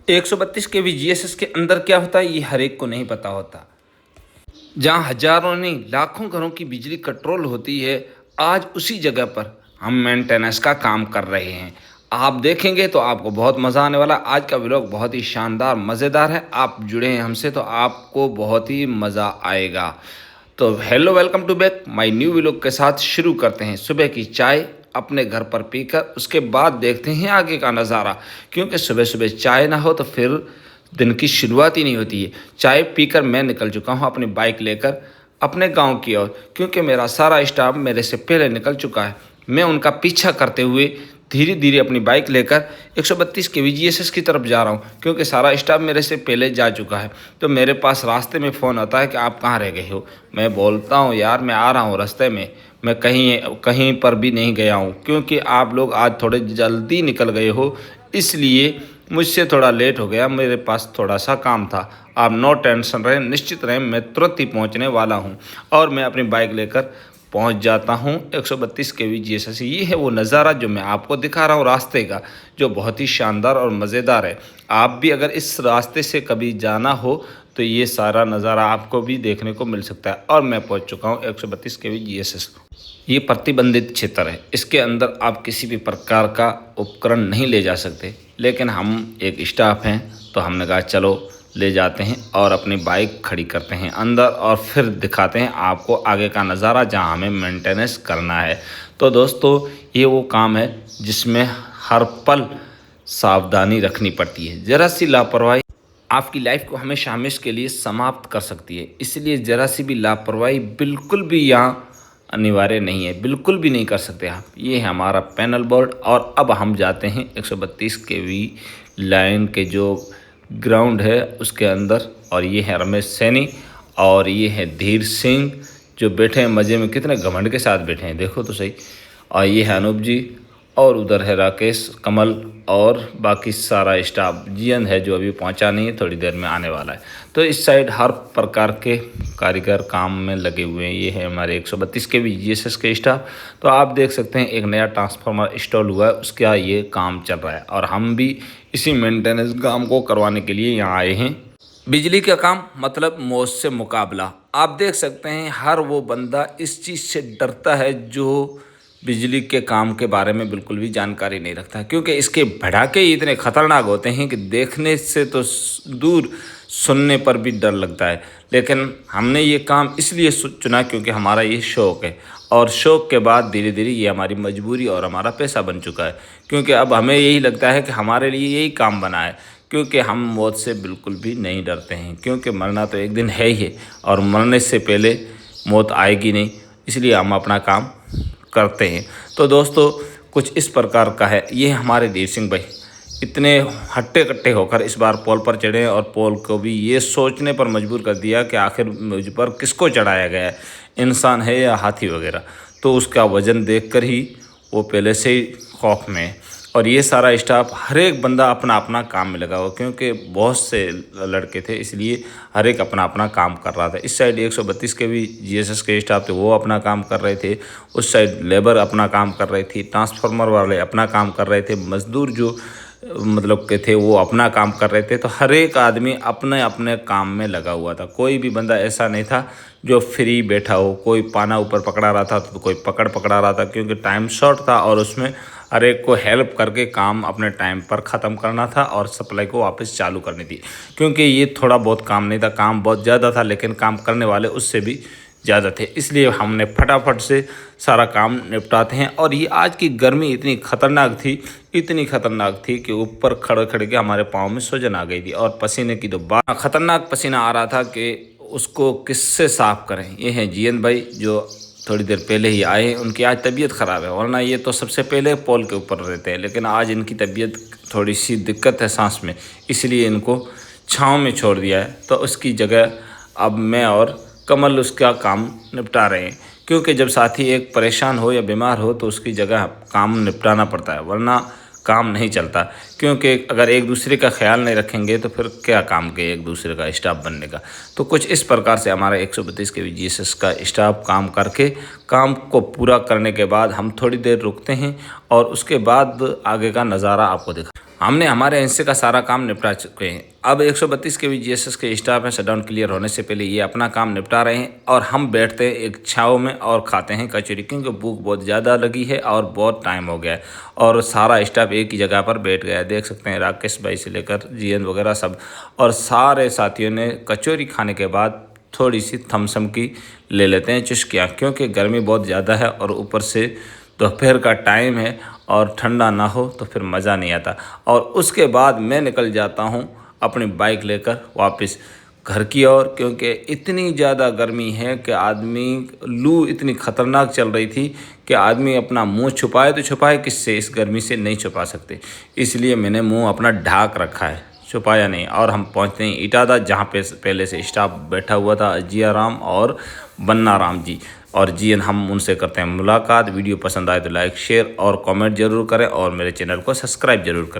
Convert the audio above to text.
132 के वीजीएसएस के अंदर क्या होता है ये हर एक को नहीं पता होता। जहां हजारों नहीं लाखों घरों की बिजली कंट्रोल होती है, आज उसी जगह पर हम मेंटेनेंस का काम कर रहे हैं। आप देखेंगे तो आपको बहुत मज़ा आने वाला। आज का व्लॉग बहुत ही शानदार मज़ेदार है। आप जुड़े हैं हमसे तो आपको बहुत ही मज़ा आएगा। तो hello, welcome to back my new vlog के साथ शुरू करते हैं सुबह की चाय अपने घर पर पीकर। उसके बाद देखते हैं आगे का नज़ारा, क्योंकि सुबह सुबह चाय ना हो तो फिर दिन की शुरुआत ही नहीं होती है। चाय पीकर मैं निकल चुका हूँ अपनी बाइक लेकर अपने गांव की ओर, क्योंकि मेरा सारा स्टाफ मेरे से पहले निकल चुका है। मैं उनका पीछा करते हुए धीरे धीरे अपनी बाइक लेकर 132 के वीजीएसएस की तरफ जा रहा हूँ, क्योंकि सारा स्टाफ मेरे से पहले जा चुका है। तो मेरे पास रास्ते में फ़ोन आता है कि आप कहाँ रह गए हो। मैं बोलता हूँ यार मैं आ रहा हूँ रास्ते में, मैं कहीं पर भी नहीं गया हूँ, क्योंकि आप लोग आज थोड़े जल्दी निकल गए हो, इसलिए मुझसे थोड़ा लेट हो गया। मेरे पास थोड़ा सा काम था। आप नो टेंशन रहें, निश्चित रहें, मैं तुरंत ही पहुंचने वाला हूं। और मैं अपनी बाइक लेकर पहुंच जाता हूं 132 के वीजीएसएस। ये है वो नज़ारा जो मैं आपको दिखा रहा हूं रास्ते का, जो बहुत ही शानदार और मज़ेदार है। आप भी अगर इस रास्ते से कभी जाना हो तो ये सारा नज़ारा आपको भी देखने को मिल सकता है। और मैं पहुँच चुका हूँ 132 के वीजीएसएस। ये प्रतिबंधित क्षेत्र है, इसके अंदर आप किसी भी प्रकार का उपकरण नहीं ले जा सकते, लेकिन हम एक स्टाफ हैं तो हमने कहा चलो ले जाते हैं और अपनी बाइक खड़ी करते हैं अंदर, और फिर दिखाते हैं आपको आगे का नज़ारा जहां हमें मेंटेनेंस करना है। तो दोस्तों ये वो काम है जिसमें हर पल सावधानी रखनी पड़ती है। ज़रा सी लापरवाही आपकी लाइफ को हमेशा हमेशा के लिए समाप्त कर सकती है, इसलिए ज़रा सी भी लापरवाही बिल्कुल भी यहाँ अनिवार्य नहीं है, बिल्कुल भी नहीं कर सकते आप। ये है हमारा पैनल बोर्ड। और अब हम जाते हैं 132 केवी लाइन के जो ग्राउंड है उसके अंदर। और ये है रमेश सैनी और ये है धीर सिंह, जो बैठे हैं मज़े में, कितने घमंड के साथ बैठे हैं देखो तो सही। और ये है अनूप जी, और उधर है राकेश, कमल और बाकी सारा स्टाफ। जीएन है जो अभी पहुंचा नहीं है, थोड़ी देर में आने वाला है। तो इस साइड हर प्रकार के कारीगर काम में लगे हुए हैं। ये है हमारे 132 के वीजीएसएस के स्टाफ। तो आप देख सकते हैं एक नया ट्रांसफार्मर इंस्टॉल हुआ है, उसका ये काम चल रहा है और हम भी इसी मेंटेनेंस काम को करवाने के लिए यहाँ आए हैं। बिजली का काम मतलब मौत से मुकाबला। आप देख सकते हैं हर वो बंदा इस चीज़ से डरता है जो बिजली के काम के बारे में बिल्कुल भी जानकारी नहीं रखता, क्योंकि इसके भड़ाके ही इतने ख़तरनाक होते हैं कि देखने से तो दूर सुनने पर भी डर लगता है। लेकिन हमने ये काम इसलिए चुना क्योंकि हमारा ये शौक़ है, और शौक़ के बाद धीरे धीरे ये हमारी मजबूरी और हमारा पैसा बन चुका है। क्योंकि अब हमें यही लगता है कि हमारे लिए यही काम बना है, क्योंकि हम मौत से बिल्कुल भी नहीं डरते हैं, क्योंकि मरना तो एक दिन है ही है और मरने से पहले मौत आएगी नहीं, इसलिए हम अपना काम करते हैं। तो दोस्तों कुछ इस प्रकार का है। ये हमारे धीर सिंह भाई इतने हट्टे कट्टे होकर इस बार पोल पर चढ़े, और पोल को भी ये सोचने पर मजबूर कर दिया कि आखिर मुझ पर किसको चढ़ाया गया है, इंसान है या हाथी वगैरह। तो उसका वज़न देखकर ही वो पहले से ही खौफ में है। और ये सारा स्टाफ हर एक बंदा अपना अपना काम में लगा हुआ, क्योंकि बहुत से लड़के थे इसलिए हर एक अपना अपना काम कर रहा था। इस साइड 132 के भी जीएसएस के स्टाफ थे, वो अपना काम कर रहे थे। उस साइड लेबर अपना काम कर रही थी, ट्रांसफार्मर वाले अपना काम कर रहे थे, मज़दूर जो मतलब के थे वो अपना काम कर रहे थे। तो हर एक आदमी अपने अपने काम में लगा हुआ था। कोई भी बंदा ऐसा नहीं था जो फ्री बैठा हो। कोई पाना ऊपर पकड़ा रहा था तो कोई पकड़ा रहा था, क्योंकि टाइम शॉर्ट था और उसमें हर एक को हेल्प करके काम अपने टाइम पर ख़त्म करना था और सप्लाई को वापस चालू करनी थी। क्योंकि ये थोड़ा बहुत काम नहीं था, काम बहुत ज़्यादा था, लेकिन काम करने वाले उससे भी ज़्यादा थे, इसलिए हमने फटाफट से सारा काम निपटाते हैं। और ये आज की गर्मी इतनी ख़तरनाक थी कि ऊपर खड़े खड़े के हमारे पाँव में सूजन आ गई थी, और पसीने की तो बात, ख़तरनाक पसीना आ रहा था कि उसको किससे साफ़ करें। ये हैं जीएन भाई जो थोड़ी देर पहले ही आए हैं, उनकी आज तबीयत ख़राब है, वरना ये तो सबसे पहले पोल के ऊपर रहते हैं। लेकिन आज इनकी तबीयत थोड़ी सी दिक्कत है सांस में, इसलिए इनको छाँव में छोड़ दिया है। तो उसकी जगह अब मैं और कमल उसका काम निपटा रहे हैं, क्योंकि जब साथी एक परेशान हो या बीमार हो तो उसकी जगह काम निपटाना पड़ता है, वरना काम नहीं चलता। क्योंकि अगर एक दूसरे का ख्याल नहीं रखेंगे तो फिर क्या काम के एक दूसरे का स्टाफ बनने का। तो कुछ इस प्रकार से हमारा 132 के वीजीएसएस का स्टाफ काम करके काम को पूरा करने के बाद हम थोड़ी देर रुकते हैं और उसके बाद आगे का नज़ारा आपको दिखा। हमने हमारे हिस्से का सारा काम निपटा चुके हैं। अब 132 के भी जीएसएस के स्टाफ हैं, शटडाउन क्लियर होने से पहले ये अपना काम निपटा रहे हैं और हम बैठते हैं एक छाँव में और खाते हैं कचौरी, क्योंकि भूख बहुत ज़्यादा लगी है और बहुत टाइम हो गया है और सारा स्टाफ एक ही जगह पर बैठ गया है। देख सकते हैं राकेश भाई से लेकर जीएन वगैरह सब, और सारे साथियों ने कचौरी खाने के बाद थोड़ी सी थम्सअप की ले लेते हैं चुस्कियाँ, क्योंकि गर्मी बहुत ज़्यादा है और ऊपर से दोपहर का टाइम है और ठंडा ना हो तो फिर मज़ा नहीं आता। और उसके बाद मैं निकल जाता हूँ अपनी बाइक लेकर वापस घर की ओर, क्योंकि इतनी ज़्यादा गर्मी है कि आदमी, लू इतनी ख़तरनाक चल रही थी कि आदमी अपना मुंह छुपाए तो छुपाए किससे, इस गर्मी से नहीं छुपा सकते, इसलिए मैंने मुंह अपना ढाक रखा है, छुपाया नहीं। और हम पहुंचते हैं इटादा, जहाँ पे पहले से स्टाफ बैठा हुआ था, अजिया राम और बन्ना राम जी और जीएन। हम उनसे करते हैं मुलाकात। वीडियो पसंद आए तो लाइक शेयर और कमेंट जरूर करें और मेरे चैनल को सब्सक्राइब जरूर करें।